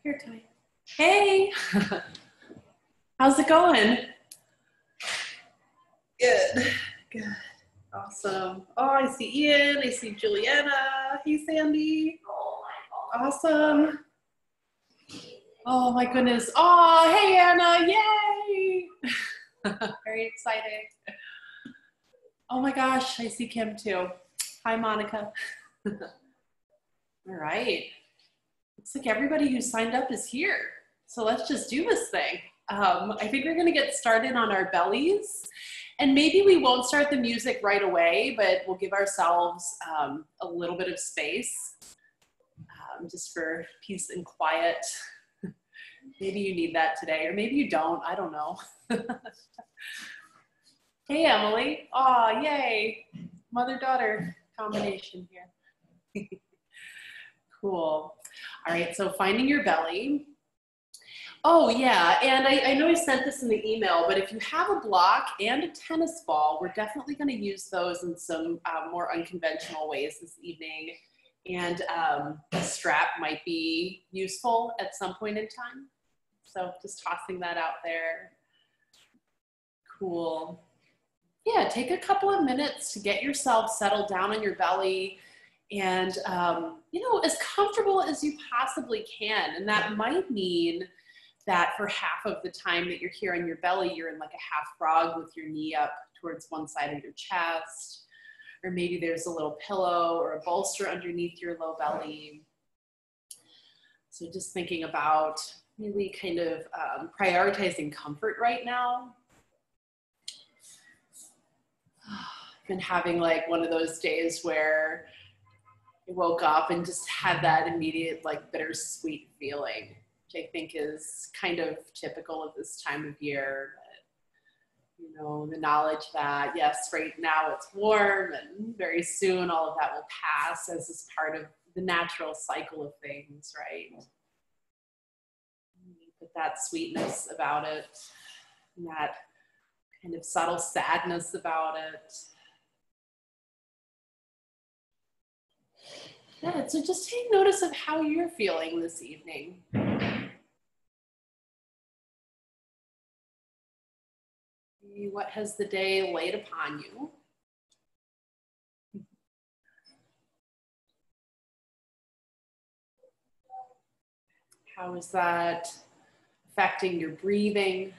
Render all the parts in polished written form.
Here, Ty. Hey, how's it going? Good, good, awesome. Oh, I see Ian, I see Juliana. Hey, Sandy. Awesome. Oh my goodness. Oh, hey, Anna, yay. Very exciting. Oh my gosh, I see Kim too. Hi, Monica. All right. Looks like everybody who signed up is here. So let's just do this thing. I think we're gonna get started on our bellies. And maybe we won't start the music right away, but we'll give ourselves a little bit of space just for peace and quiet. Maybe you need that today, or maybe you don't, I don't know. Hey, Emily. Aw, yay. Mother-daughter combination here. Cool. All right, so finding your belly. Oh yeah, and I know I sent this in the email, but if you have a block and a tennis ball, we're definitely gonna use those in some more unconventional ways this evening. And a strap might be useful at some point in time. So just tossing that out there. Cool. Yeah, take a couple of minutes to get yourself settled down on your belly and, you know, as comfortable as you possibly can. And that might mean that for half of the time that you're here on your belly, you're in like a half frog with your knee up towards one side of your chest, or maybe there's a little pillow or a bolster underneath your low belly. So just thinking about really kind of prioritizing comfort right now. I've been having like one of those days where I woke up and just had that immediate like bittersweet feeling, which I think is kind of typical of this time of year. But, you know, the knowledge that yes, right now it's warm and very soon all of that will pass as is part of the natural cycle of things, right? But that sweetness about it, and that kind of subtle sadness about it. Yeah, so just take notice of how you're feeling this evening. What has the day laid upon you? How is that affecting your breathing?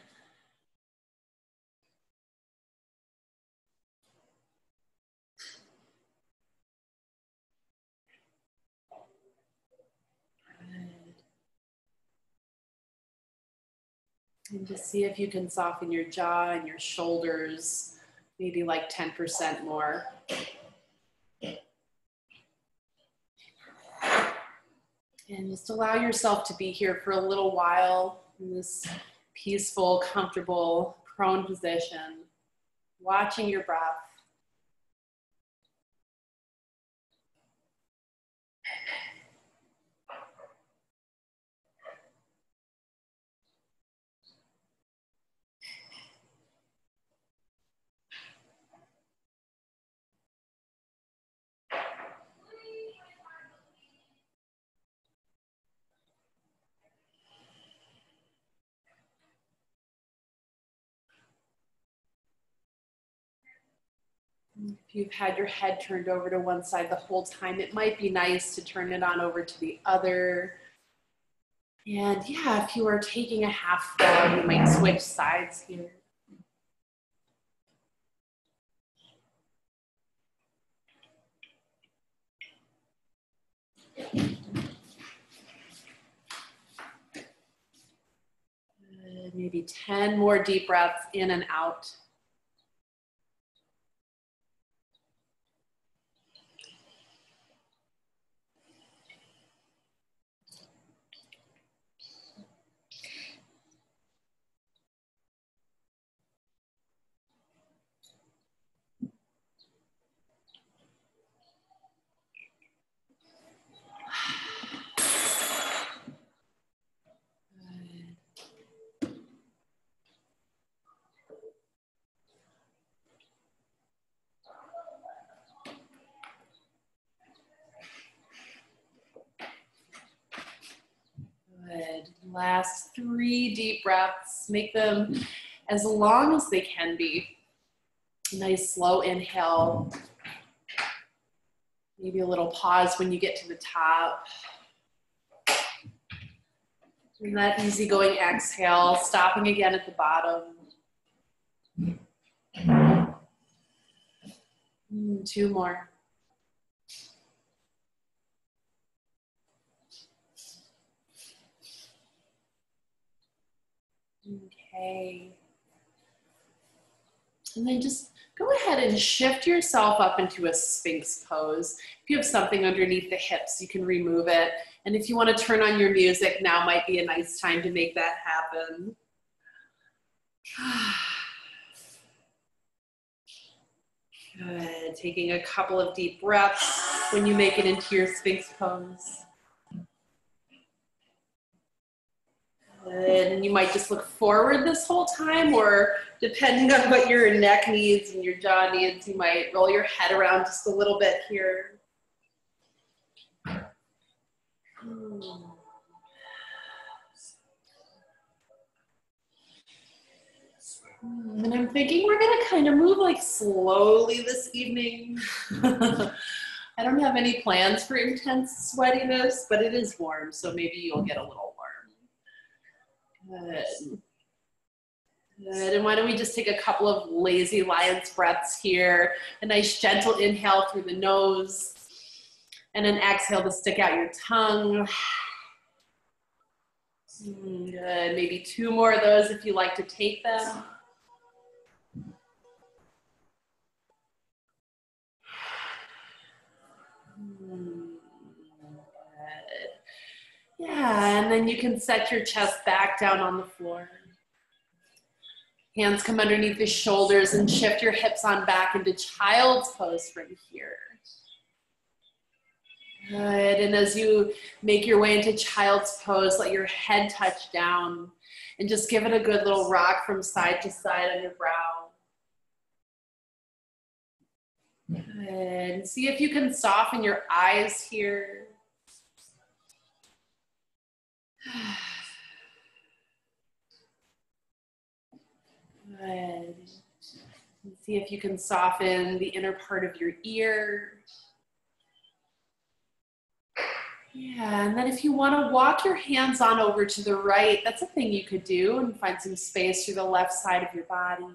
And just see if you can soften your jaw and your shoulders, maybe like 10% more. And just allow yourself to be here for a little while in this peaceful, comfortable, prone position, watching your breath. If you've had your head turned over to one side the whole time, it might be nice to turn it on over to the other. And yeah, if you are taking a half frog, you might switch sides here. Maybe 10 more deep breaths in and out. Last 3 deep breaths. Make them as long as they can be. Nice slow inhale. Maybe a little pause when you get to the top. And that easygoing exhale, stopping again at the bottom. 2 more. Okay. And then just go ahead and shift yourself up into a Sphinx pose. If you have something underneath the hips, you can remove it. And if you want to turn on your music, now might be a nice time to make that happen. Good. Taking a couple of deep breaths when you make it into your Sphinx pose. Good. And you might just look forward this whole time, or depending on what your neck needs and your jaw needs, you might roll your head around just a little bit here. And I'm thinking we're gonna kind of move like slowly this evening. I don't have any plans for intense sweatiness, but it is warm, so maybe you'll get a little warm. Good. Good, and why don't we just take a couple of lazy lion's breaths here. A nice gentle inhale through the nose, and an exhale to stick out your tongue. Good, maybe 2 more of those if you like to take them. Yeah, and then you can set your chest back down on the floor. Hands come underneath the shoulders and shift your hips on back into child's pose from here. Good, and as you make your way into child's pose, let your head touch down and just give it a good little rock from side to side on your brow. Good, see if you can soften your eyes here. Good. See if you can soften the inner part of your ear. Yeah, and then if you want to walk your hands on over to the right, that's a thing you could do, and find some space through the left side of your body.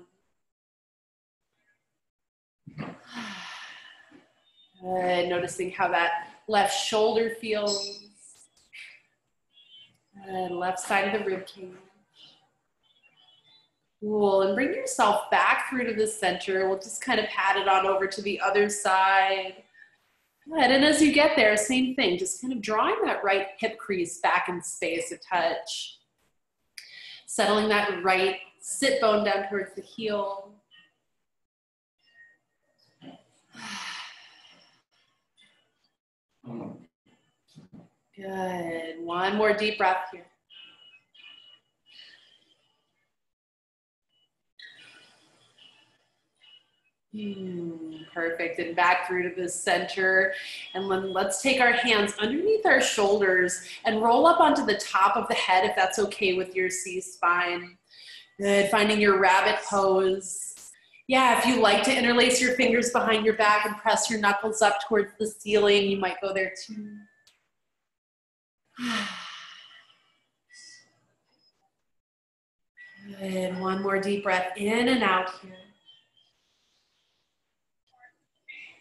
Good, noticing how that left shoulder feels. And left side of the rib cage. Cool, and bring yourself back through to the center. We'll just kind of pat it on over to the other side. Good, and as you get there, same thing, just kind of drawing that right hip crease back in space a touch. Settling that right sit bone down towards the heel. Good, 1 more deep breath here. Perfect, and back through to the center. And then let's take our hands underneath our shoulders and roll up onto the top of the head if that's okay with your C-spine. Good, finding your rabbit pose. Yeah, if you like to interlace your fingers behind your back and press your knuckles up towards the ceiling, you might go there too. Good, 1 more deep breath in and out here.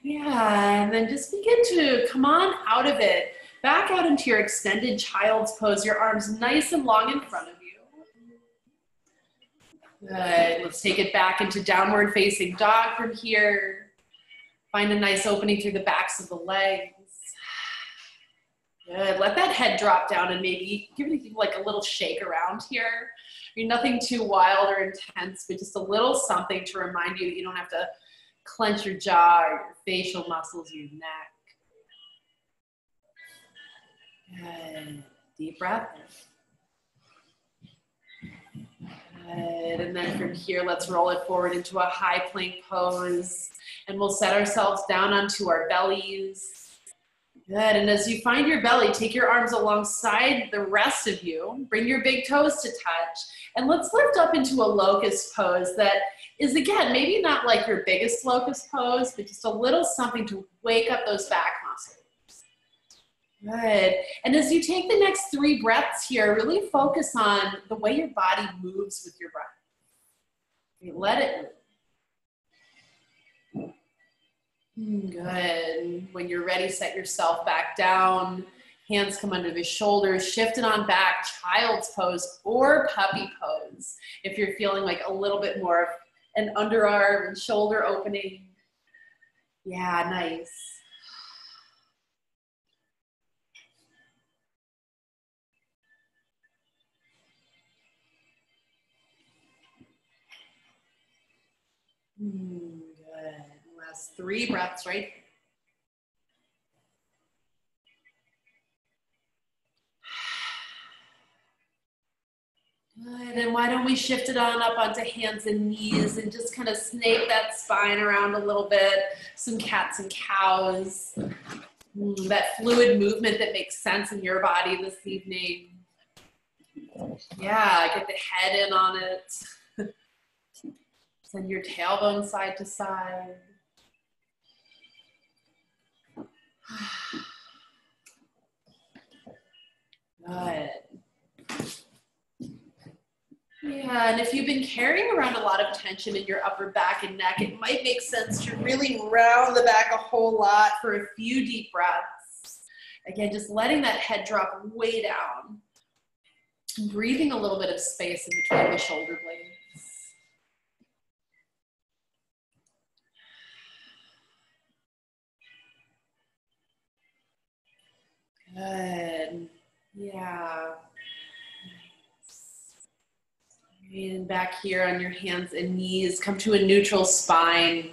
Yeah, and then just begin to come on out of it. Back out into your extended child's pose, your arms nice and long in front of you. Good, let's take it back into downward facing dog from here. Find a nice opening through the backs of the legs. Good, let that head drop down and maybe give it like a little shake around here. Nothing too wild or intense, but just a little something to remind you that you don't have to clench your jaw or your facial muscles, your neck. Good, deep breath. Good, and then from here, let's roll it forward into a high plank pose. And we'll set ourselves down onto our bellies. Good, and as you find your belly, take your arms alongside the rest of you, bring your big toes to touch, and let's lift up into a locust pose that is, again, maybe not like your biggest locust pose, but just a little something to wake up those back muscles. Good, and as you take the next 3 breaths here, really focus on the way your body moves with your breath. Let it move. Good. When you're ready, set yourself back down. Hands come under the shoulders, shift it on back, child's pose or puppy pose. If you're feeling like a little bit more of an underarm and shoulder opening. Yeah, nice. Good. Last 3 breaths right here. Good, and why don't we shift it on up onto hands and knees and just kind of snake that spine around a little bit. Some cats and cows. That fluid movement that makes sense in your body this evening. Yeah, get the head in on it. Send your tailbone side to side. Good. Yeah, and if you've been carrying around a lot of tension in your upper back and neck, it might make sense to really round the back a whole lot for a few deep breaths. Again, just letting that head drop way down. Breathing a little bit of space in between the shoulder blades. Good. Yeah. And back here on your hands and knees, come to a neutral spine.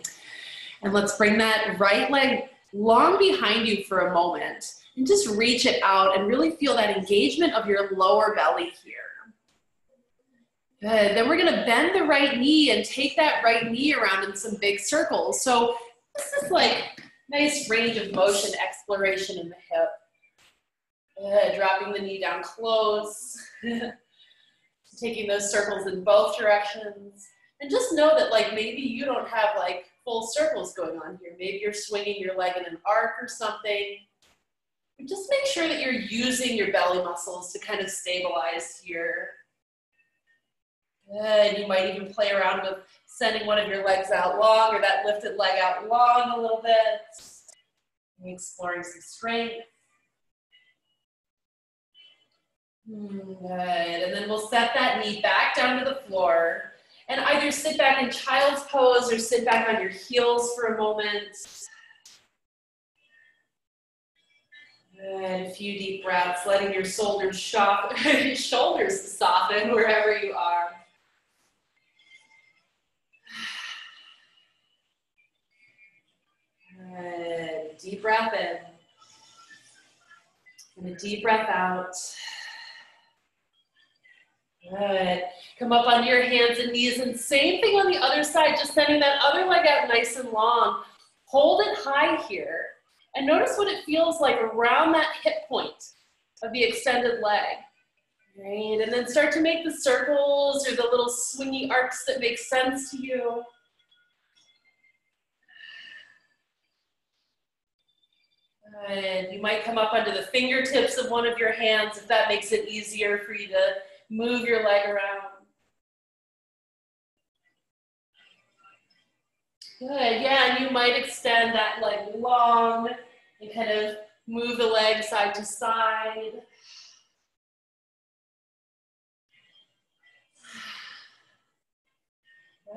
And let's bring that right leg long behind you for a moment. And just reach it out and really feel that engagement of your lower belly here. Good. Then we're going to bend the right knee and take that right knee around in some big circles. So this is like nice range of motion exploration in the hip. Good. Dropping the knee down close. Taking those circles in both directions. And just know that like maybe you don't have like full circles going on here. Maybe you're swinging your leg in an arc or something. But just make sure that you're using your belly muscles to kind of stabilize here. Good. You might even play around with sending one of your legs out long or that lifted leg out long a little bit. Exploring some strength. Good, and then we'll set that knee back down to the floor and either sit back in child's pose or sit back on your heels for a moment. Good, a few deep breaths, letting your shoulders soften wherever you are. Good, deep breath in and a deep breath out. Good. Come up onto your hands and knees and same thing on the other side, just sending that other leg out nice and long. Hold it high here and notice what it feels like around that hip point of the extended leg. Great. And then start to make the circles or the little swingy arcs that make sense to you. Good. You might come up under the fingertips of one of your hands if that makes it easier for you to move your leg around. Good, yeah, and you might extend that leg long and kind of move the leg side to side.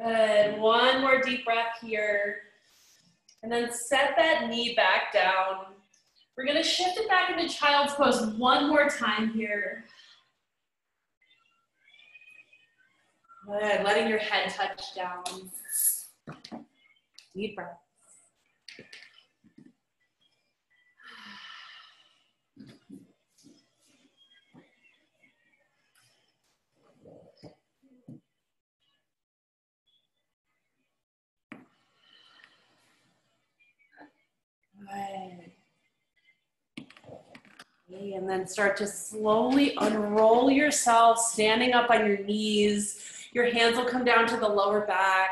Good, one more deep breath here. And then set that knee back down. We're gonna shift it back into child's pose one more time here. Good, letting your head touch down. Deep breath. Good. Okay, and then start to slowly unroll yourself, standing up on your knees. Your hands will come down to the lower back.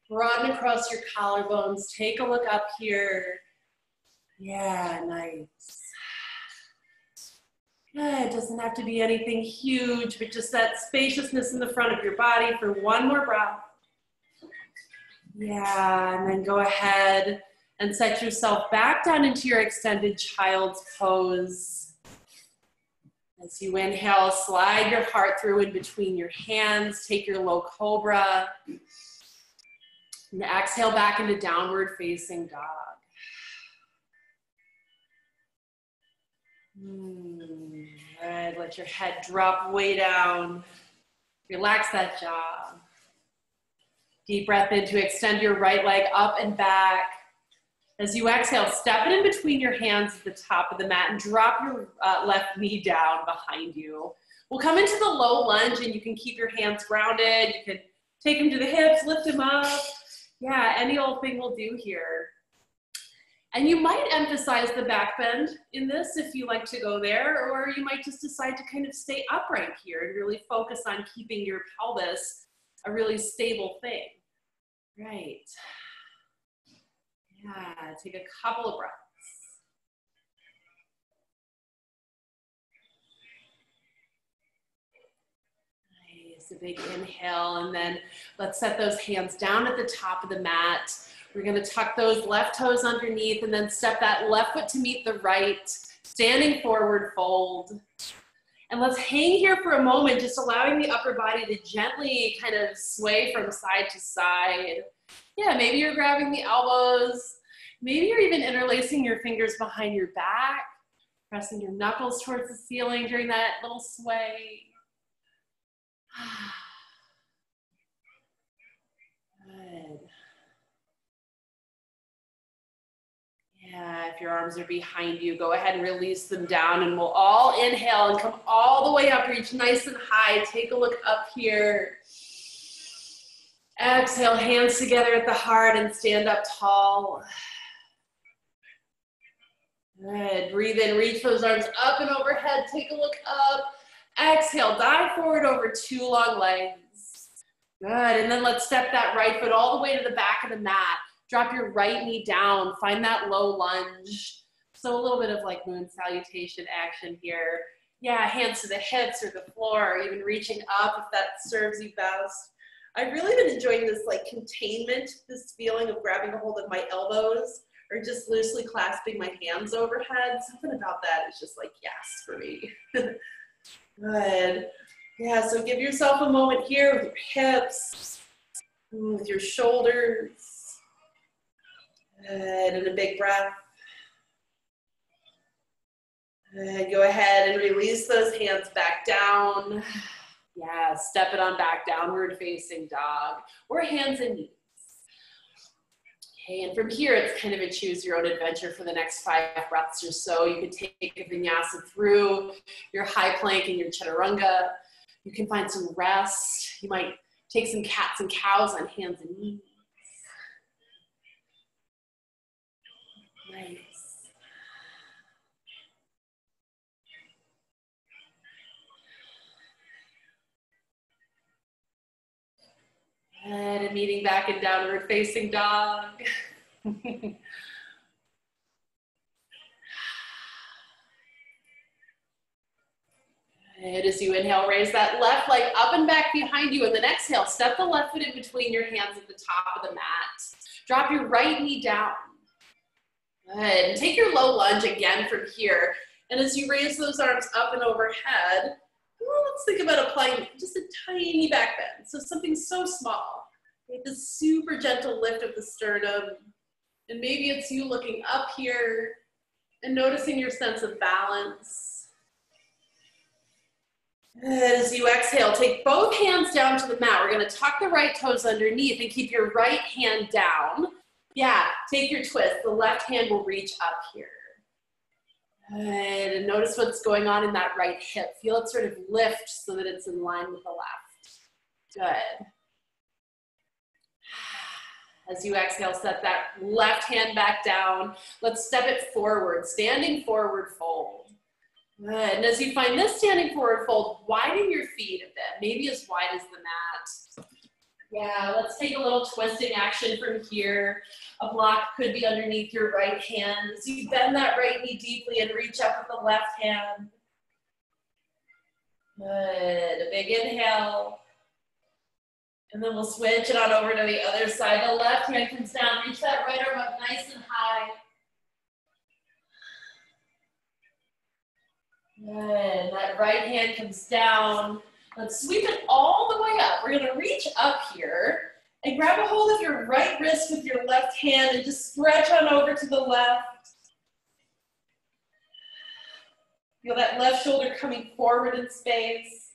Broaden across your collarbones. Take a look up here. Yeah, nice. Good. It doesn't have to be anything huge, but just that spaciousness in the front of your body for one more breath. Yeah, and then go ahead and set yourself back down into your extended child's pose. As you inhale, slide your heart through in between your hands. Take your low cobra. And exhale back into downward facing dog. Good. Let your head drop way down. Relax that jaw. Deep breath in to extend your right leg up and back. As you exhale, step it in between your hands at the top of the mat and drop your left knee down behind you. We'll come into the low lunge and you can keep your hands grounded. You can take them to the hips, lift them up. Yeah, any old thing will do here. And you might emphasize the back bend in this if you like to go there, or you might just decide to kind of stay upright here and really focus on keeping your pelvis a really stable thing. Right. Yeah, take a couple of breaths. Nice, a big inhale, and then let's set those hands down at the top of the mat. We're gonna tuck those left toes underneath and then step that left foot to meet the right, standing forward fold. And let's hang here for a moment, just allowing the upper body to gently kind of sway from side to side. Yeah, maybe you're grabbing the elbows. Maybe you're even interlacing your fingers behind your back, pressing your knuckles towards the ceiling during that little sway. Good. Yeah, if your arms are behind you, go ahead and release them down, and we'll all inhale and come all the way up, reach nice and high. Take a look up here. Exhale, hands together at the heart and stand up tall. Good, breathe in, reach those arms up and overhead, take a look up. Exhale, dive forward over two long legs. Good, and then let's step that right foot all the way to the back of the mat. Drop your right knee down, find that low lunge. So a little bit of like moon salutation action here. Yeah, hands to the hips or the floor, or even reaching up if that serves you best. I've really been enjoying this like containment, this feeling of grabbing a hold of my elbows or just loosely clasping my hands overhead. Something about that is just like, yes, for me. Good. Yeah, so give yourself a moment here with your hips, with your shoulders. Good, and a big breath. Good. Go ahead and release those hands back down. Yeah, step it on back, downward facing dog, or hands and knees. Okay, and from here, it's kind of a choose your own adventure for the next 5 breaths or so. You could take a vinyasa through your high plank and your chaturanga. You can find some rest. You might take some cats and cows on hands and knees. Nice. And meeting back in downward facing dog. Good. As you inhale, raise that left leg up and back behind you. And then exhale, step the left foot in between your hands at the top of the mat. Drop your right knee down. Good. And take your low lunge again from here. And as you raise those arms up and overhead, let's think about applying just a tiny back bend. So something so small. This super gentle lift of the sternum. And maybe it's you looking up here and noticing your sense of balance. As you exhale, take both hands down to the mat. We're going to tuck the right toes underneath and keep your right hand down. Yeah, take your twist. The left hand will reach up here. Good, and notice what's going on in that right hip. Feel it sort of lift so that it's in line with the left. Good. As you exhale, set that left hand back down. Let's step it forward, standing forward fold. Good. And as you find this standing forward fold, widen your feet a bit, maybe as wide as the mat. Yeah, let's take a little twisting action from here. A block could be underneath your right hand. As you bend that right knee deeply and reach up with the left hand. Good. A big inhale. And then we'll switch it on over to the other side. The left hand comes down. Reach that right arm up nice and high. Good. That right hand comes down. Let's sweep it all the way up. We're going to reach up here and grab a hold of your right wrist with your left hand and just stretch on over to the left. Feel that left shoulder coming forward in space.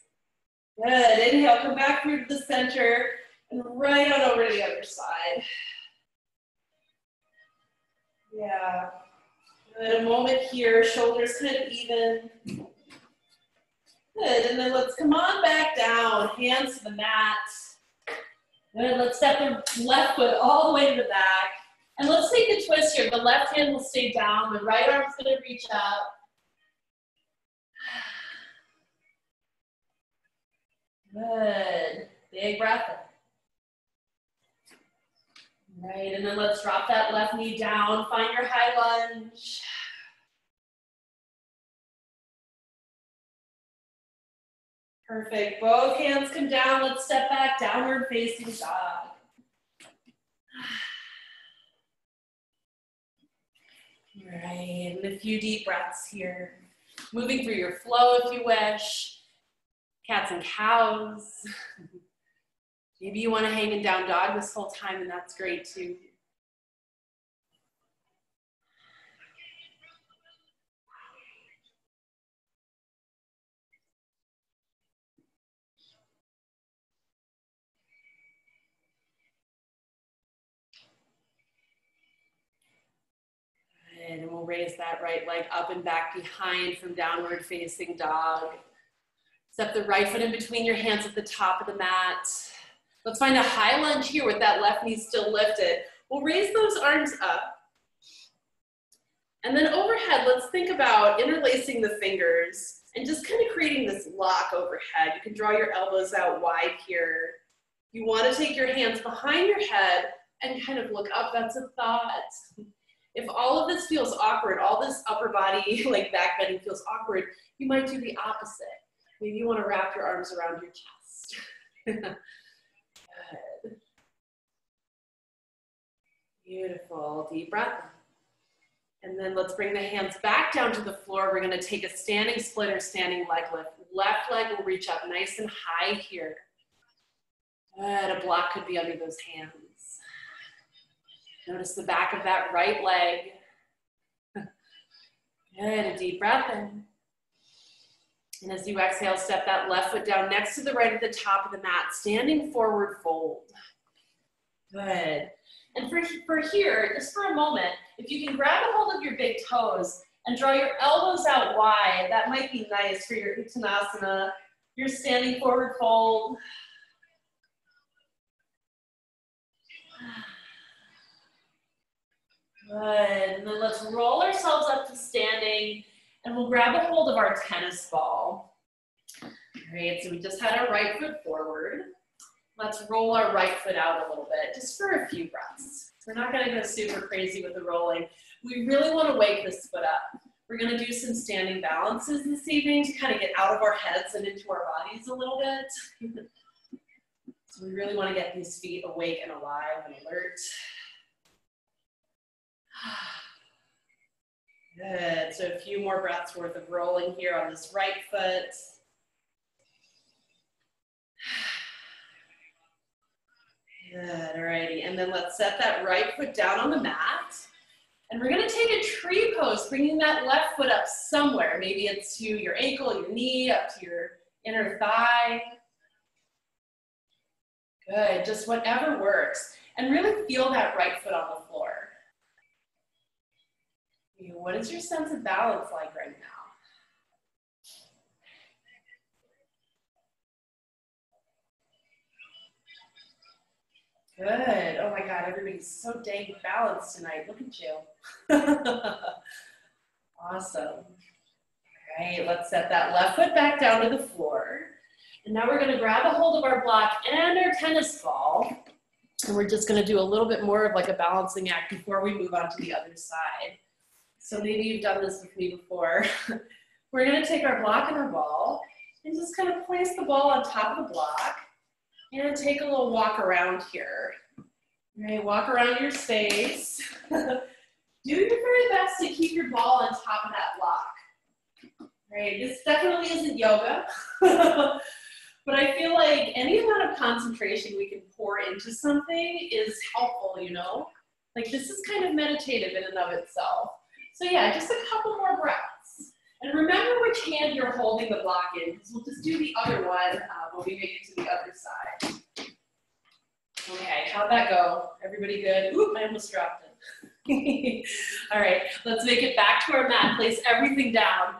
Good. Inhale, come back through to the center and right on over to the other side. Yeah. Good. A moment here, shoulders kind of even. Good, and then let's come on back down, hands to the mat. Good, let's step the left foot all the way to the back. And let's take a twist here. The left hand will stay down, the right arm's gonna reach up. Good, big breath in. Right, and then let's drop that left knee down, find your high lunge. Perfect, both hands come down, let's step back, downward facing dog. Right, and a few deep breaths here. Moving through your flow if you wish. Cats and cows. Maybe you want to hang in down dog this whole time, and that's great too. And we'll raise that right leg up and back behind from downward facing dog. Step the right foot in between your hands at the top of the mat. Let's find a high lunge here with that left knee still lifted. We'll raise those arms up. And then overhead, let's think about interlacing the fingers and just kind of creating this lock overhead. You can draw your elbows out wide here. You want to take your hands behind your head and kind of look up. That's a thought. If all of this feels awkward, all this upper body, like back bending feels awkward, you might do the opposite. Maybe you want to wrap your arms around your chest. Good. Beautiful, deep breath. And then let's bring the hands back down to the floor. We're going to take a standing split or standing leg lift. Left leg will reach up nice and high here. Good, a block could be under those hands. Notice the back of that right leg. Good, a deep breath in. And as you exhale, step that left foot down next to the right at the top of the mat, standing forward fold. Good. And for here, just for a moment, if you can grab a hold of your big toes and draw your elbows out wide, that might be nice for your Uttanasana, your standing forward fold. Good, and then let's roll ourselves up to standing and we'll grab a hold of our tennis ball. All right, so we just had our right foot forward. Let's roll our right foot out a little bit, just for a few breaths. We're not gonna go super crazy with the rolling. We really wanna wake this foot up. We're gonna do some standing balances this evening to kind of get out of our heads and into our bodies a little bit. So we really wanna get these feet awake and alive and alert. Good, so a few more breaths worth of rolling here on this right foot. Good, alrighty, and then let's set that right foot down on the mat. And we're gonna take a tree pose, bringing that left foot up somewhere. Maybe it's to your ankle, your knee, up to your inner thigh. Good, just whatever works. And really feel that right foot on the floor. What is your sense of balance like right now? Good. Oh my God, everybody's so dang balanced tonight. Look at you. Awesome. right, let's set that left foot back down to the floor. And now we're gonna grab a hold of our block and our tennis ball. And we're just gonna do a little bit more of like a balancing act before we move on to the other side. So maybe you've done this with me before. We're gonna take our block and our ball and just kind of place the ball on top of the block and take a little walk around here. All right, walk around your space. Do your very best to keep your ball on top of that block. Right, this definitely isn't yoga, but I feel like any amount of concentration we can pour into something is helpful, you know? Like this is kind of meditative in and of itself. So yeah, just a couple more breaths. And remember which hand you're holding the block in, because we'll just do the other one when we make it to the other side. Okay, how'd that go? Everybody good? Oop, I almost dropped it. All right, let's make it back to our mat. Place everything down.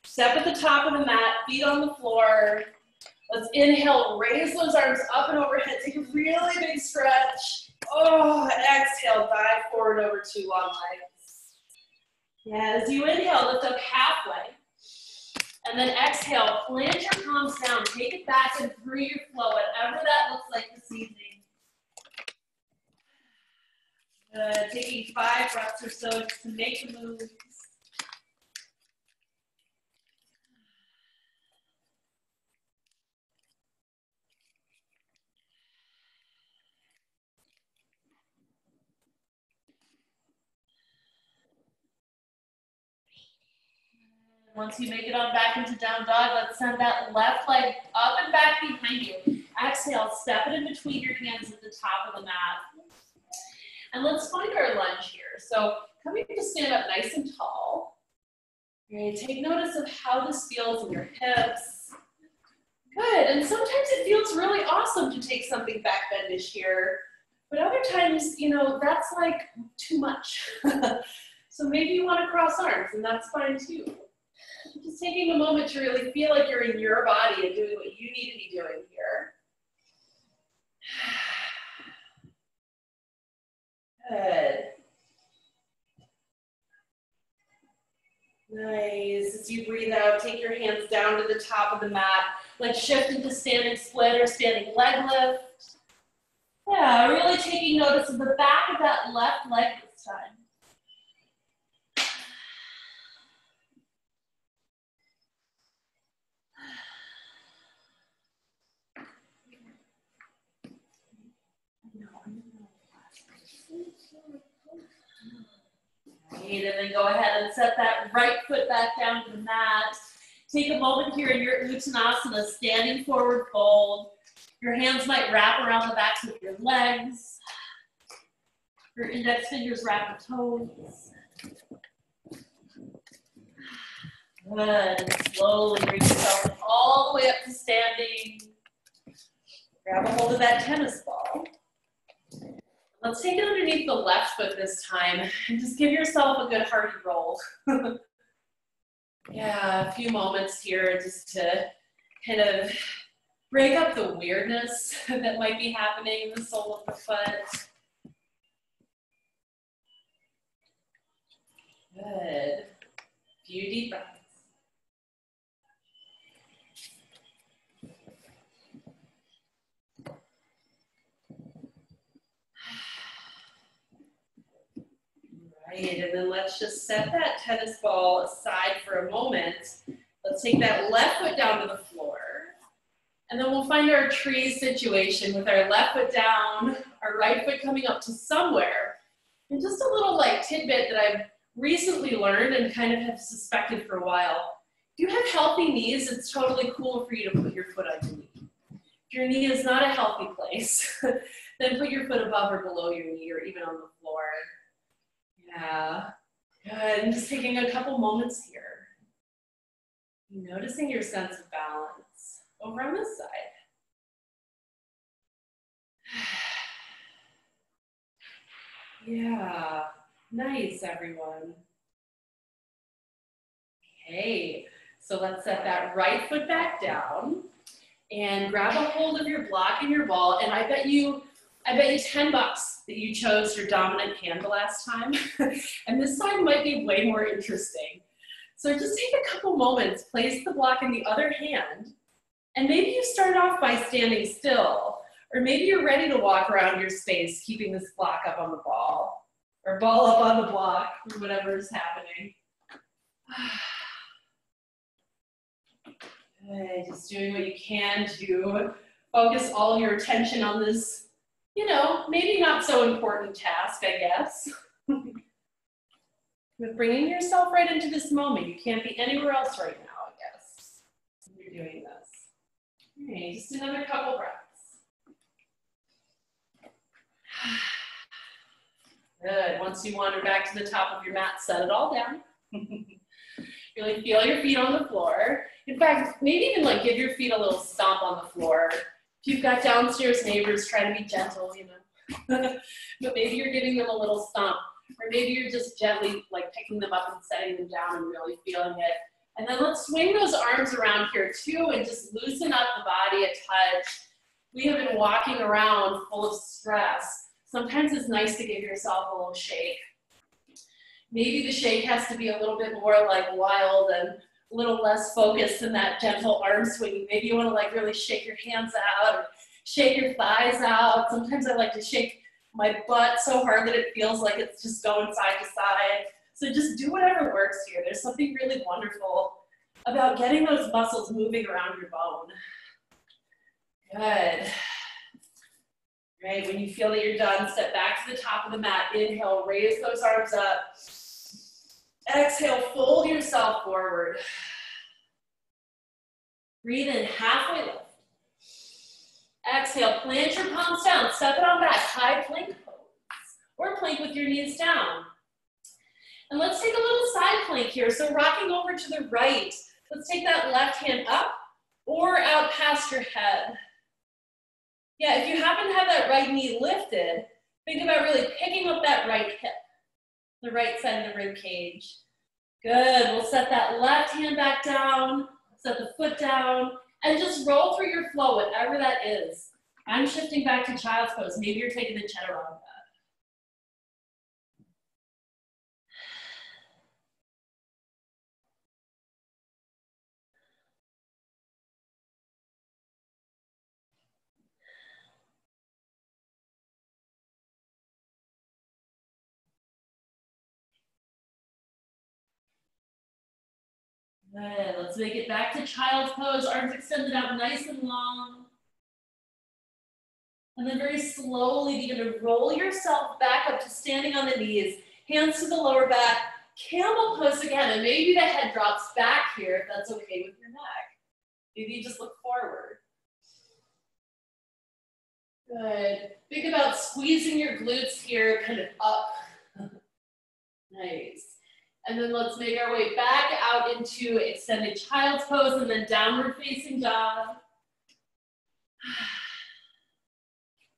Step at the top of the mat, feet on the floor. Let's inhale, raise those arms up and overhead. Take a really big stretch. Oh, exhale, dive forward over 2 long legs. Yeah, as you inhale, lift up halfway. And then exhale, plant your palms down. Take it back and through your flow, whatever that looks like this evening. Taking 5 breaths or so just to make the moves. Once you make it on back into down dog, let's send that left leg up and back behind you. Exhale, step it in between your hands at the top of the mat. And let's find our lunge here. So coming to stand up nice and tall. Okay, take notice of how this feels in your hips. Good, and sometimes it feels really awesome to take something back bendish here. But other times, you know, that's like too much. So maybe you want to cross arms, and that's fine too. Just taking a moment to really feel like you're in your body and doing what you need to be doing here. Good. Nice. As you breathe out, take your hands down to the top of the mat. Let's shift into standing split or standing leg lift. Yeah, really taking notice of the back of that left leg this time. Right, and then go ahead and set that right foot back down to the mat. Take a moment here in your Uttanasana, standing forward fold. Your hands might wrap around the backs of your legs. Your index fingers wrap the toes. Good, and slowly bring yourself all the way up to standing. Grab a hold of that tennis ball. Let's take it underneath the left foot this time and just give yourself a good hearty roll. Yeah, a few moments here just to kind of break up the weirdness that might be happening in the sole of the foot. Good. A few deep breaths. Right, and then let's just set that tennis ball aside for a moment. Let's take that left foot down to the floor. And then we'll find our tree situation with our left foot down, our right foot coming up to somewhere. And just a little like tidbit that I've recently learned and kind of have suspected for a while. If you have healthy knees, it's totally cool for you to put your foot on your knee. If your knee is not a healthy place, then put your foot above or below your knee or even on the floor. Yeah, good. And just taking a couple moments here. Noticing your sense of balance over on this side. Yeah, nice, everyone. Okay, so let's set that right foot back down and grab a hold of your block and your ball. And I bet you $10 that you chose your dominant hand the last time. And this side might be way more interesting. So just take a couple moments, place the block in the other hand, and maybe you start off by standing still, or maybe you're ready to walk around your space, keeping this block up on the ball, or ball up on the block, or whatever is happening. Good, just doing what you can to focus all your attention on this, you know, maybe not so important task, I guess. But bringing yourself right into this moment. You can't be anywhere else right now, I guess, when you're doing this. All right, just another couple breaths. Good, once you wander back to the top of your mat, set it all down. Really feel your feet on the floor. In fact, maybe even like give your feet a little stomp on the floor. If you've got downstairs neighbors, try to be gentle, you know. But maybe you're giving them a little stomp. Or maybe you're just gently like picking them up and setting them down and really feeling it. And then let's swing those arms around here too and just loosen up the body a touch. We have been walking around full of stress. Sometimes it's nice to give yourself a little shake. Maybe the shake has to be a little bit more like wild and a little less focused than that gentle arm swinging. Maybe you want to like really shake your hands out or shake your thighs out. Sometimes I like to shake my butt so hard that it feels like it's just going side to side. So just do whatever works here. There's something really wonderful about getting those muscles moving around your bone. Good. Right, when you feel that you're done, step back to the top of the mat. Inhale, raise those arms up. Exhale, fold yourself forward. Breathe in, halfway lift. Exhale, plant your palms down, step it on back, high plank pose, or plank with your knees down. And let's take a little side plank here. So rocking over to the right, let's take that left hand up or out past your head. Yeah, if you happen to have that right knee lifted, think about really picking up that right hip, the right side of the rib cage. Good, we'll set that left hand back down, set the foot down, and just roll through your flow, whatever that is. I'm shifting back to child's pose. Maybe you're taking the chaturanga. Good, let's make it back to child's pose. Arms extended out nice and long. And then very slowly begin to roll yourself back up to standing on the knees. Hands to the lower back. Camel pose again. And maybe the head drops back here if that's okay with your neck. Maybe you just look forward. Good. Think about squeezing your glutes here, kind of up. Nice. And then let's make our way back out into extended child's pose and then downward facing dog.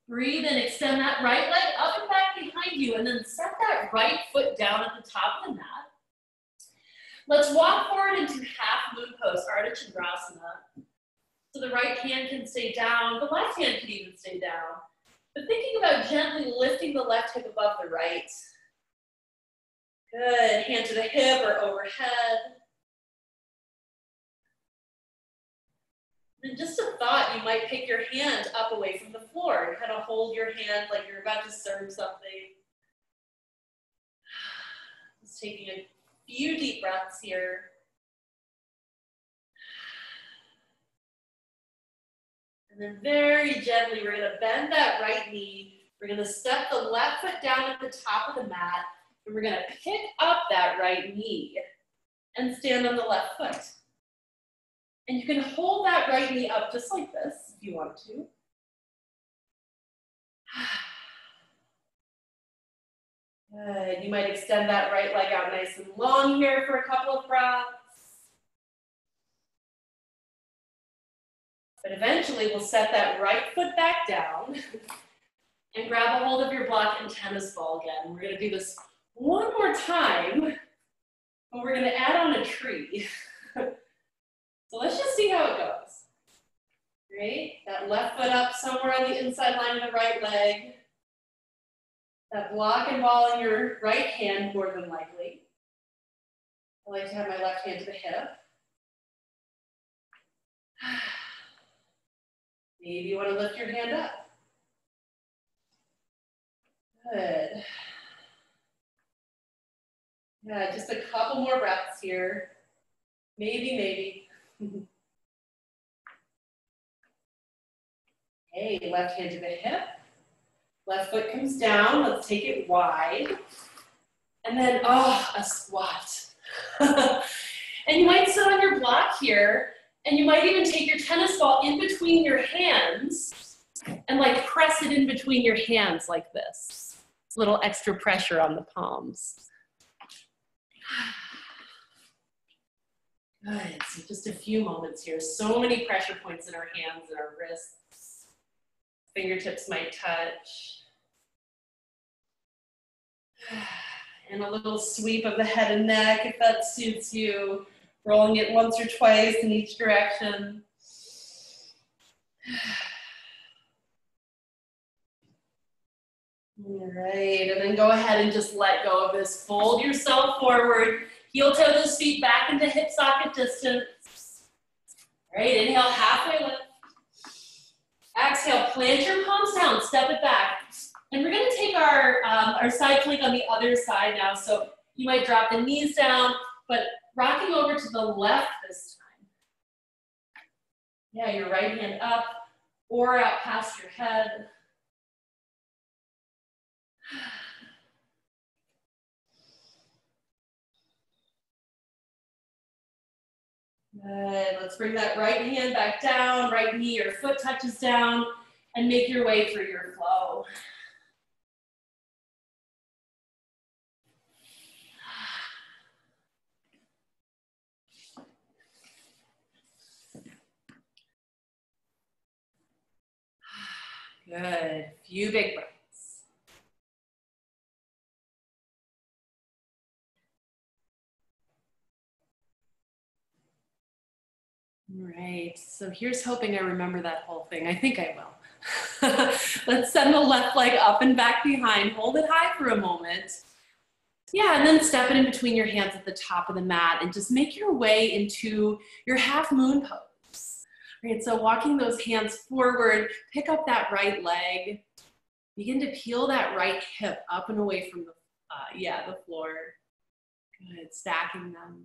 Breathe and extend that right leg up and back behind you, and then set that right foot down at the top of the mat. Let's walk forward into half moon pose, Ardha Chandrasana. So the right hand can stay down, the left hand can even stay down. But thinking about gently lifting the left hip above the right. Good, hand to the hip or overhead. And just a thought, you might pick your hand up away from the floor and kind of hold your hand like you're about to serve something. Just taking a few deep breaths here. And then very gently, we're gonna bend that right knee. We're gonna step the left foot down at the top of the mat, and we're gonna pick up that right knee and stand on the left foot. And you can hold that right knee up just like this if you want to. Good. You might extend that right leg out nice and long here for a couple of breaths. But eventually we'll set that right foot back down and grab a hold of your block and tennis ball again. We're gonna do this one more time, and we're gonna add on a tree. So let's just see how it goes. Great, that left foot up somewhere on the inside line of the right leg. That block and ball in your right hand more than likely. I like to have my left hand to the hip. Maybe you want to lift your hand up. Good. Yeah, just a couple more breaths here. Maybe. Okay, left hand to the hip. Left foot comes down. Let's take it wide. And then, a squat. And you might sit on your block here, and you might even take your tennis ball in between your hands and like press it in between your hands like this. A little extra pressure on the palms. Good, so just a few moments here. So many pressure points in our hands and our wrists. Fingertips might touch. And a little sweep of the head and neck if that suits you. Rolling it once or twice in each direction. All right, and then go ahead and just let go of this. Fold yourself forward. Heel toe those feet back into hip socket distance. All right, inhale, halfway lift. Exhale, plant your palms down, step it back. And we're gonna take our side plank on the other side now. So you might drop the knees down, but rocking over to the left this time. Yeah, your right hand up or out past your head. Good, let's bring that right hand back down, right knee or foot touches down, and make your way through your flow. Good, few big breaths. All right, so here's hoping I remember that whole thing. I think I will. Let's send the left leg up and back behind. Hold it high for a moment. Yeah, and then step it in between your hands at the top of the mat and just make your way into your half moon pose. All right, so walking those hands forward, pick up that right leg. Begin to peel that right hip up and away from the floor. Good, stacking them.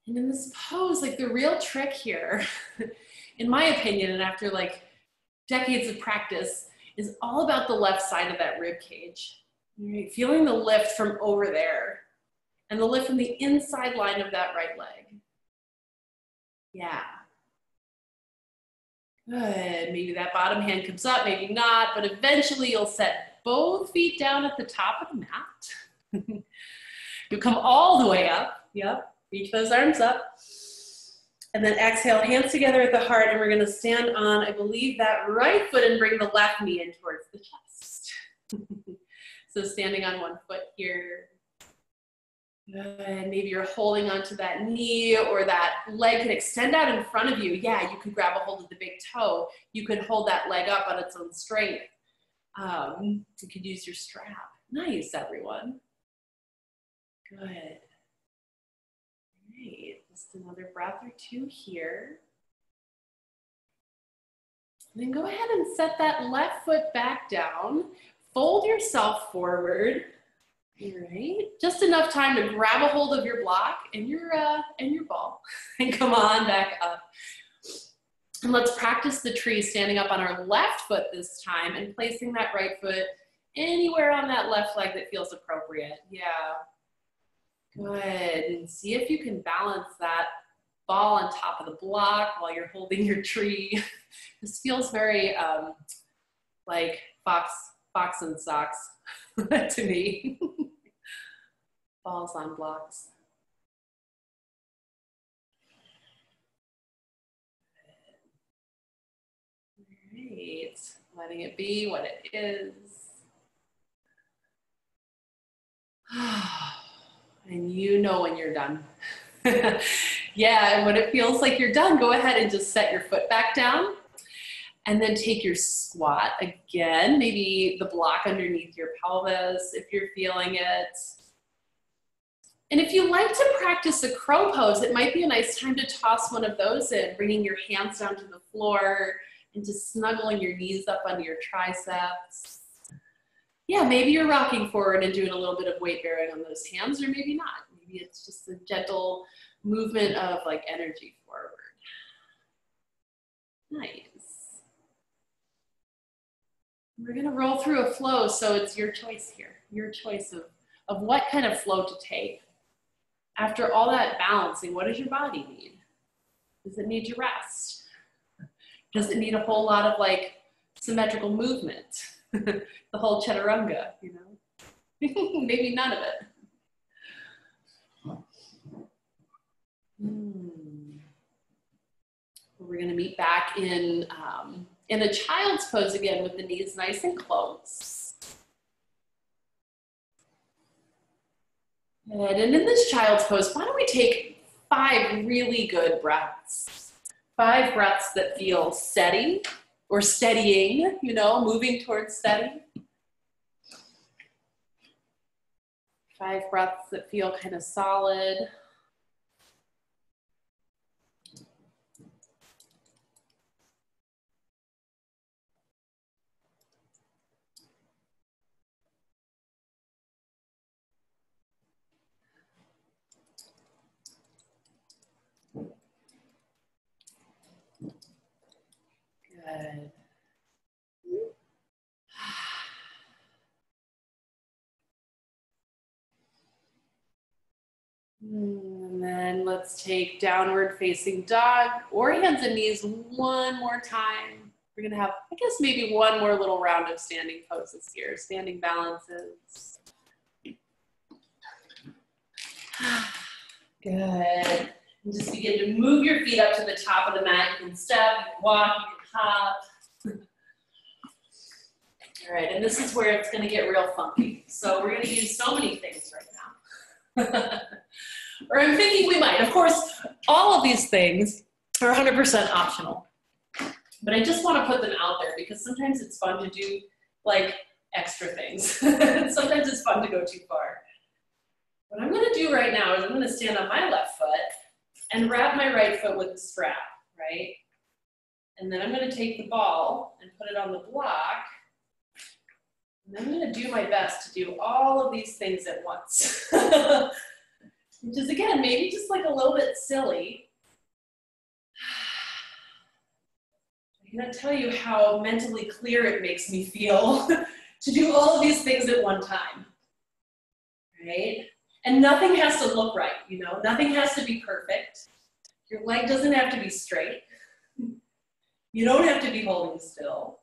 And in this pose, like the real trick here, in my opinion, and after like decades of practice, is all about the left side of that rib cage. Right? Feeling the lift from over there and the lift from the inside line of that right leg. Yeah. Good, maybe that bottom hand comes up, maybe not, but eventually you'll set both feet down at the top of the mat. You'll come all the way up, yep. Reach those arms up. And then exhale, hands together at the heart, and we're gonna stand on, I believe, that right foot and bring the left knee in towards the chest. So standing on one foot here. Good, maybe you're holding onto that knee or that leg can extend out in front of you. Yeah, you could grab a hold of the big toe. You could hold that leg up on its own strength. You could use your strap. Nice, everyone. Good. Great, just another breath or two here. And then go ahead and set that left foot back down. Fold yourself forward. All right, just enough time to grab a hold of your block and your ball and come on back up. And let's practice the tree standing up on our left foot this time and placing that right foot anywhere on that left leg that feels appropriate. Yeah. Good, and see if you can balance that ball on top of the block while you're holding your tree. This feels very like fox and socks to me. Balls on blocks. All right, letting it be what it is. And you know when you're done. Yeah, and when it feels like you're done, go ahead and just set your foot back down. And then take your squat again, maybe the block underneath your pelvis if you're feeling it. And if you like to practice the crow pose, it might be a nice time to toss one of those in, bringing your hands down to the floor and just snuggling your knees up under your triceps. Yeah, maybe you're rocking forward and doing a little bit of weight bearing on those hands, or maybe not. Maybe it's just a gentle movement of like energy forward. Nice. We're gonna roll through a flow, so it's your choice here, your choice of what kind of flow to take. After all that balancing, what does your body need? Does it need to rest? Does it need a whole lot of like symmetrical movement? The whole chaturanga, you know? Maybe none of it. We're gonna meet back in a child's pose again with the knees nice and close. Good. And in this child's pose, why don't we take 5 really good breaths? 5 breaths that feel steady or steadying, you know, moving towards steady. 5 breaths that feel kind of solid. Good. And then let's take downward facing dog or hands and knees one more time. We're gonna have, I guess, maybe one more little round of standing poses here, standing balances. Good. And just begin to move your feet up to the top of the mat. You can step, you can walk, you can hop. All right, and this is where it's gonna get real funky. So we're gonna use so many things right now. Or I'm thinking we might. Of course, all of these things are 100% optional. But I just wanna put them out there because sometimes it's fun to do like extra things. Sometimes it's fun to go too far. What I'm gonna do right now is I'm gonna stand on my left foot and wrap my right foot with the strap, right? And then I'm gonna take the ball and put it on the block. And I'm gonna do my best to do all of these things at once. Which is, again, maybe just like a little bit silly. I cannot tell you how mentally clear it makes me feel to do all of these things at one time, right? And nothing has to look right, you know? Nothing has to be perfect. Your leg doesn't have to be straight. You don't have to be holding still.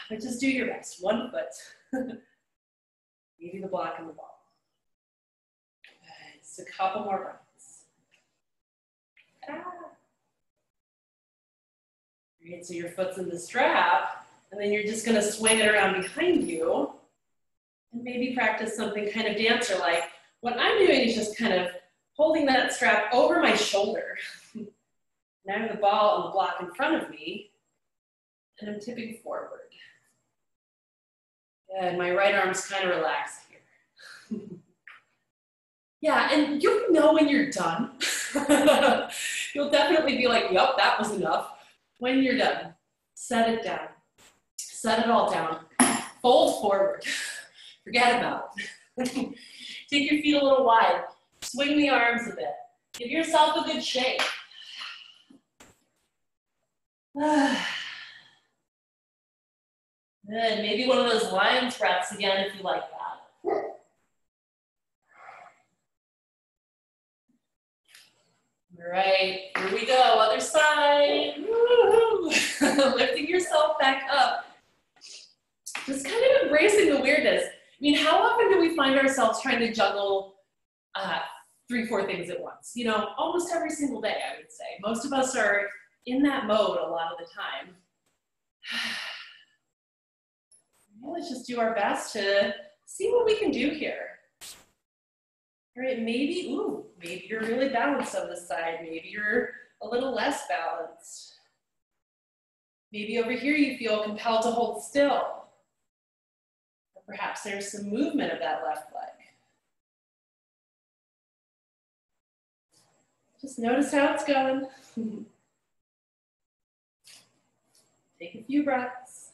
But just do your best, one foot. Maybe the block and the ball. Good, just a couple more breaths. Right, so your foot's in the strap, and then you're just gonna swing it around behind you, and maybe practice something kind of dancer like. What I'm doing is just kind of holding that strap over my shoulder. Now I have the ball and the block in front of me, and I'm tipping forward. And my right arm's kind of relaxed here. Yeah, and you'll know when you're done. You'll definitely be like, yep, that was enough. When you're done, set it down. Set it all down. Fold forward. Forget about it. Take your feet a little wide. Swing the arms a bit. Give yourself a good shake. Good. Maybe one of those lion's breaths again if you like that. All right, here we go. Other side. Lifting yourself back up. Just kind of embracing the weirdness. I mean, how often do we find ourselves trying to juggle 3-4 things at once? You know, almost every single day, I would say. Most of us are in that mode a lot of the time. Let's just do our best to see what we can do here. All right, maybe you're really balanced on this side. Maybe you're a little less balanced. Maybe over here you feel compelled to hold still. Or perhaps there's some movement of that left leg. Just notice how it's going. Take a few breaths.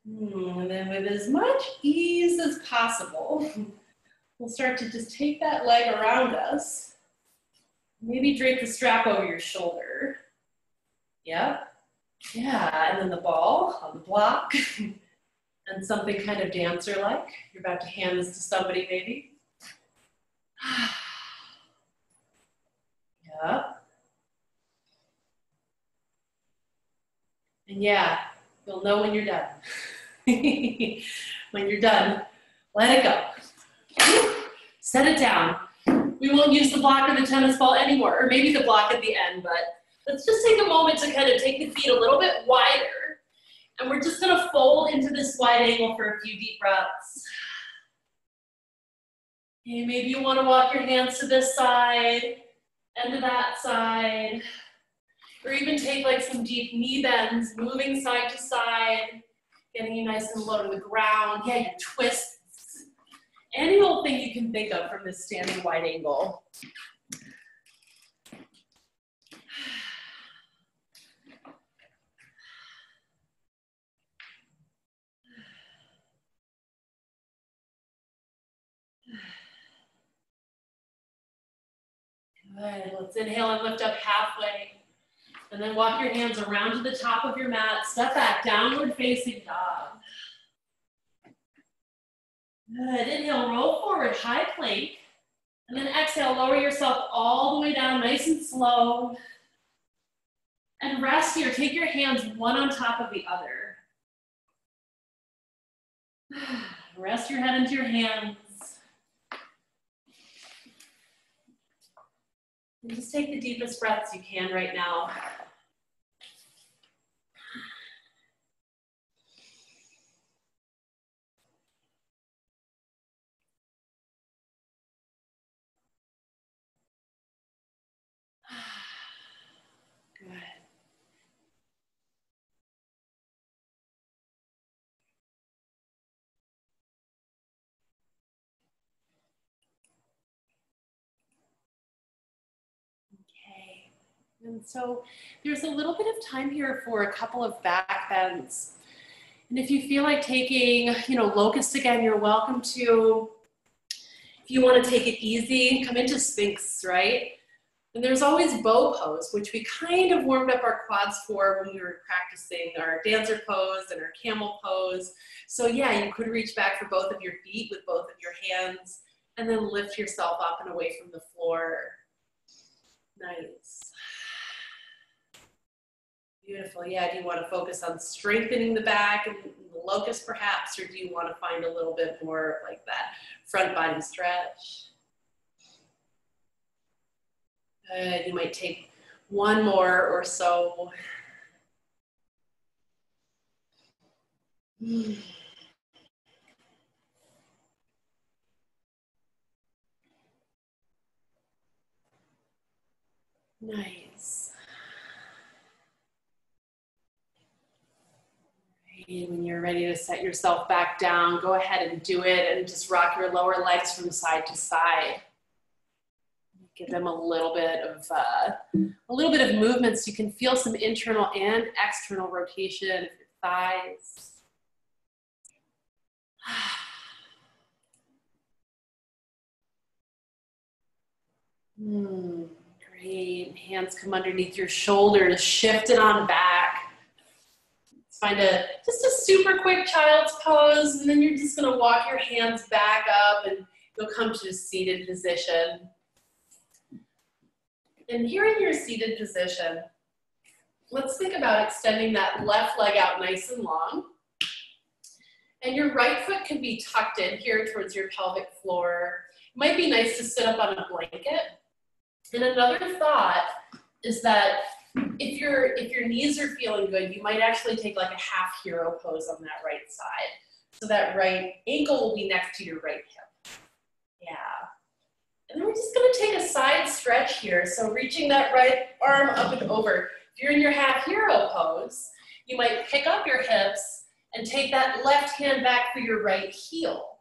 And then with as much ease as possible, we'll start to just take that leg around us. Maybe drape the strap over your shoulder. Yep. Yeah, and then the ball on the block. And something kind of dancer-like. You're about to hand this to somebody, maybe. Yep. And yeah, you'll know when you're done. When you're done, let it go. Set it down. We won't use the block or the tennis ball anymore, or maybe the block at the end, but let's just take a moment to kind of take the feet a little bit wider. And we're just gonna fold into this wide angle for a few deep breaths. Okay, maybe you wanna walk your hands to this side and to that side. Or even take like some deep knee bends, moving side to side, getting you nice and low to the ground. Yeah, your twists. Any old thing you can think of from this standing wide angle. Good, let's inhale and lift up halfway. And then walk your hands around to the top of your mat. Step back, downward facing dog. Good, inhale, roll forward, high plank. And then exhale, lower yourself all the way down, nice and slow. And rest here, take your hands one on top of the other. Rest your head into your hands. And just take the deepest breaths you can right now. Good. Okay. And so there's a little bit of time here for a couple of back bends. And if you feel like taking, locust again, you're welcome to. If you want to take it easy, come into Sphinx, right? And there's always bow pose, which we kind of warmed up our quads for when we were practicing our dancer pose and our camel pose. So yeah, you could reach back for both of your feet with both of your hands and then lift yourself up and away from the floor. Nice. Beautiful. Yeah, do you want to focus on strengthening the back and the locust perhaps, or do you want to find a little bit more like that front body stretch? Good. You might take one more or so. Nice. And when you're ready to set yourself back down, go ahead and do it and just rock your lower legs from side to side. Give them a little bit of movement so you can feel some internal and external rotation of your thighs. Great. Hands come underneath your shoulders, shift it on back. Let's find just a super quick child's pose, and then you're just gonna walk your hands back up and you'll come to a seated position. And here in your seated position, let's think about extending that left leg out nice and long. And your right foot can be tucked in here towards your pelvic floor. It might be nice to sit up on a blanket. And another thought is that if your knees are feeling good, you might actually take like a half hero pose on that right side. So that right ankle will be next to your right hip. Yeah. And then we're just gonna take a side stretch here. So reaching that right arm up and over. If you're in your half hero pose, you might pick up your hips And take that left hand back for your right heel.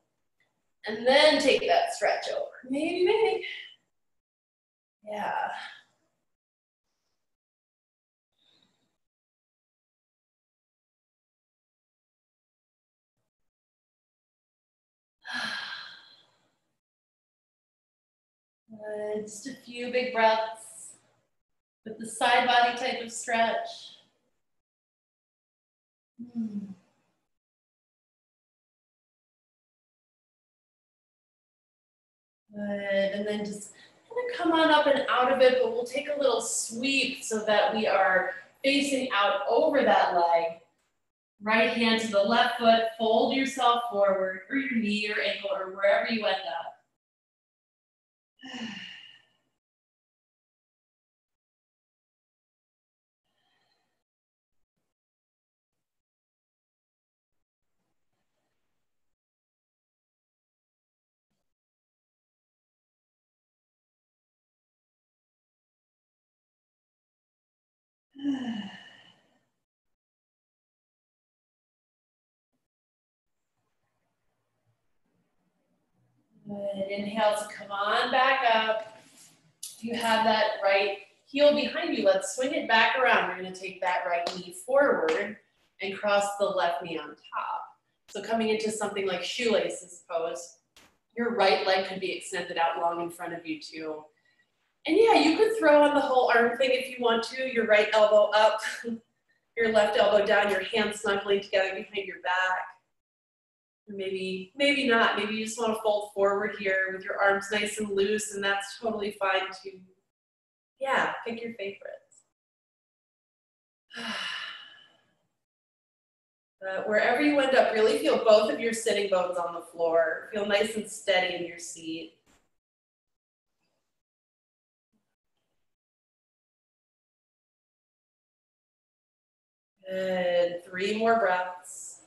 And then take that stretch over. Maybe, maybe. Yeah. Good. Just a few big breaths with the side body type of stretch. Good. And then just kind of come on up and out of it, but we'll take a little sweep so that we are facing out over that leg. Right hand to the left foot, fold yourself forward, or your knee or ankle, or wherever you end up. Good. Inhale to come on back up. If you have that right heel behind you, let's swing it back around. You're going to take that right knee forward and cross the left knee on top. So coming into something like shoelaces pose, your right leg could be extended out long in front of you too. And yeah, you could throw on the whole arm thing if you want to, your right elbow up, your left elbow down, your hands snuggling together behind your back. Or maybe not. Maybe you just want to fold forward here with your arms nice and loose, and that's totally fine too. Yeah, pick your favorites. Wherever you end up, really feel both of your sitting bones on the floor. Feel nice and steady in your seat. Good. 3 more breaths.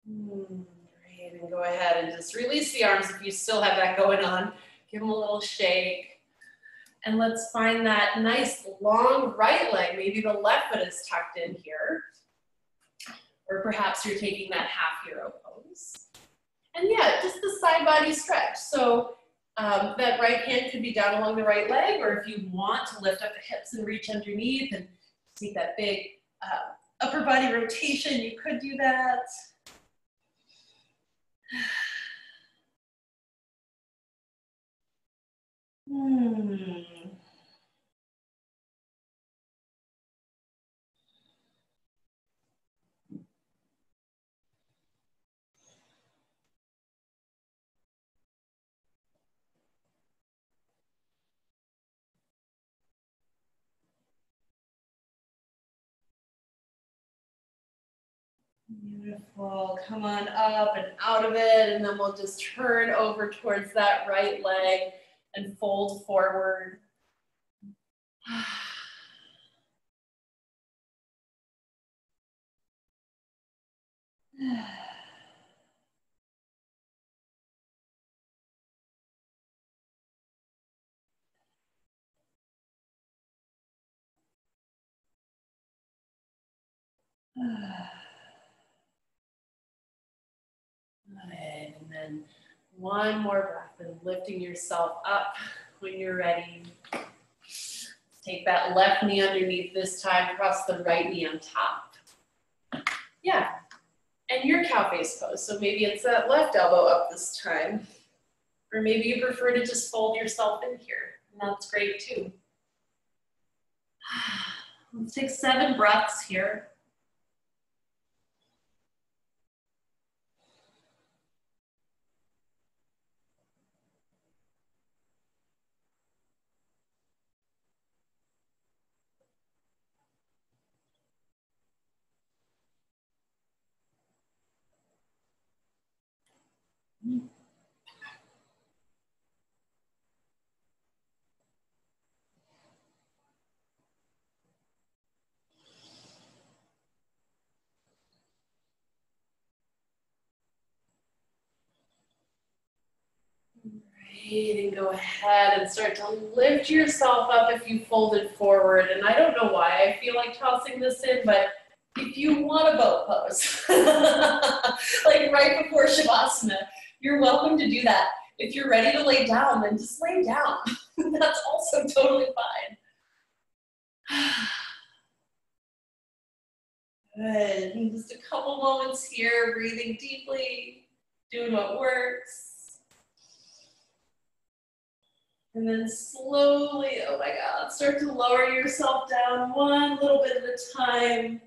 Great. And go ahead and just release the arms if you still have that going on. Give them a little shake. And let's find that nice long right leg. Maybe the left foot is tucked in here. Or perhaps you're taking that half hero pose. And yeah, just the side body stretch. So that right hand could be down along the right leg, or if you want to lift up the hips and reach underneath and take that big upper body rotation, you could do that. Beautiful. Come on up and out of it, and then we'll just turn over towards that right leg and fold forward. Good. And then one more breath and lifting yourself up when you're ready. Take that left knee underneath this time, cross the right knee on top. Yeah, and your cow face pose. So maybe it's that left elbow up this time. Or maybe you prefer to just fold yourself in here. And that's great too. Let's take 7 breaths here. Great, and go ahead and start to lift yourself up if you folded forward. And I don't know why I feel like tossing this in, but if you want a boat pose, like right before Shavasana, you're welcome to do that. If you're ready to lay down, then just lay down. That's also totally fine. Good. And just a couple moments here, breathing deeply, doing what works. And then slowly, oh my God, start to lower yourself down one little bit at a time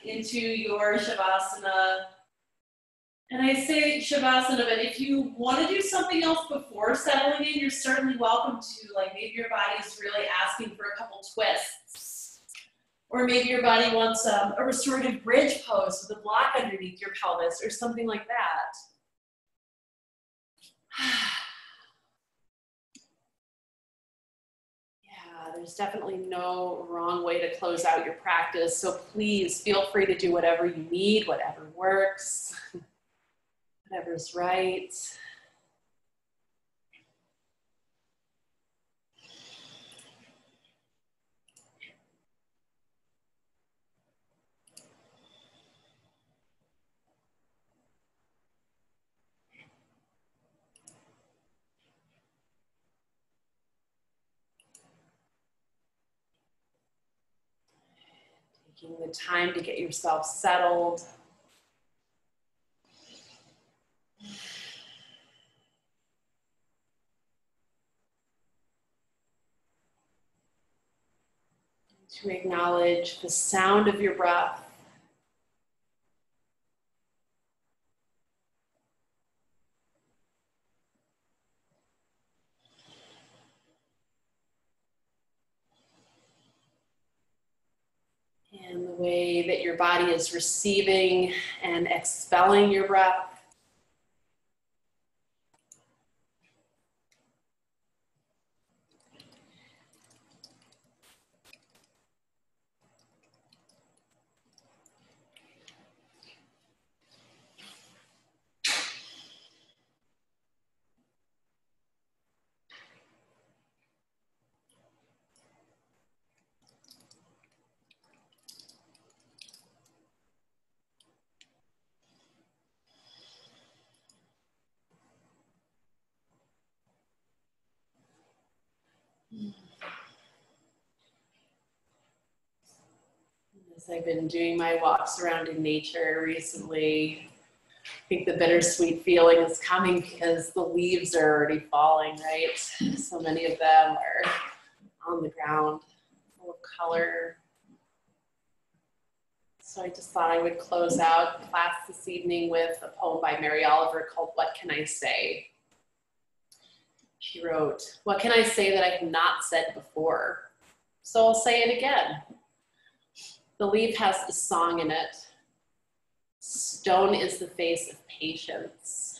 into your Shavasana. And I say Shavasana, but if you want to do something else before settling in, you're certainly welcome to. Like maybe your body's really asking for a couple twists. Or maybe your body wants a restorative bridge pose with a block underneath your pelvis or something like that. Yeah, there's definitely no wrong way to close out your practice. So please feel free to do whatever you need, whatever works. Whatever's right. Taking the time to get yourself settled. To acknowledge the sound of your breath. And the way that your body is receiving and expelling your breath. As I've been doing my walks around in nature recently, I think the bittersweet feeling is coming because the leaves are already falling, right? So many of them are on the ground, full of color. So I just thought I would close out class this evening with a poem by Mary Oliver called "What Can I Say?" She wrote, "What can I say that I have not said before? So I'll say it again. The leaf has a song in it. Stone is the face of patience.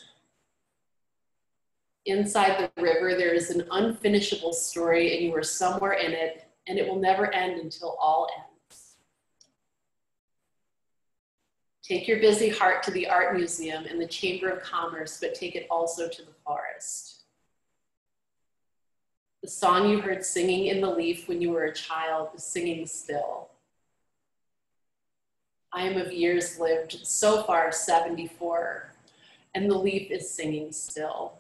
Inside the river, there is an unfinishable story, and you are somewhere in it, and it will never end until all ends. Take your busy heart to the art museum and the Chamber of Commerce, but take it also to the forest. The song you heard singing in the leaf when you were a child is singing still. I am of years lived, so far 74, and the leaf is singing still.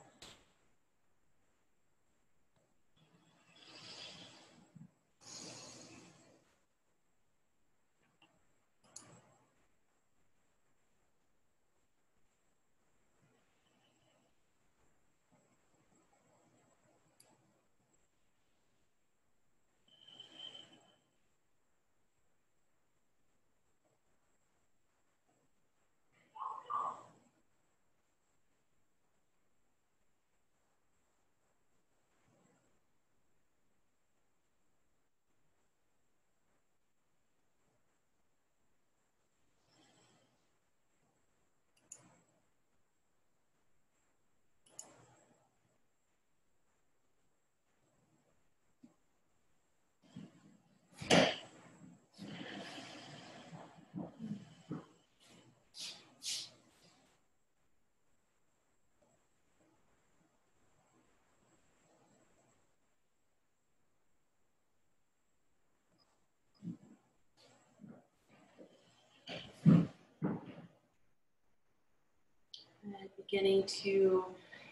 And beginning to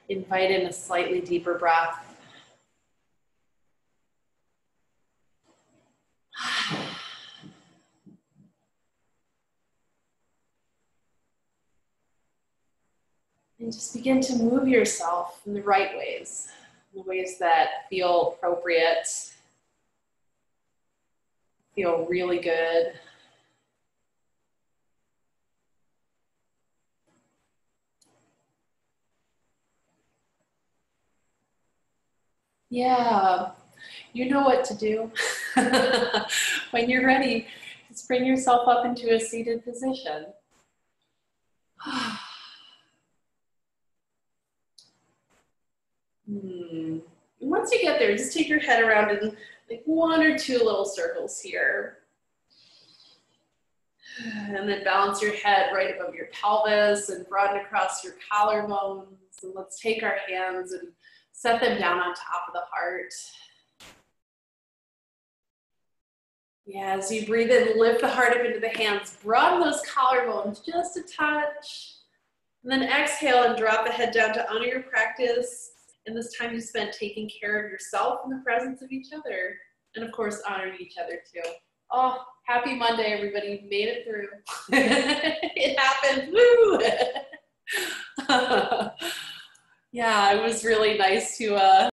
invite in a slightly deeper breath. And just begin to move yourself in the right ways, in the ways that feel appropriate, feel really good. Yeah, you know what to do. When you're ready, just bring yourself up into a seated position. Once you get there, just take your head around in like 1 or 2 little circles here. And then balance your head right above your pelvis and broaden across your collarbones. And let's take our hands and set them down on top of the heart. Yeah, as you breathe in, lift the heart up into the hands, broaden those collarbones just a touch. And then exhale and drop the head down to honor your practice and this time you spent taking care of yourself in the presence of each other. And of course, honoring each other too. Oh, happy Monday, everybody. Made it through. It happened. Woo! Yeah, it was really nice to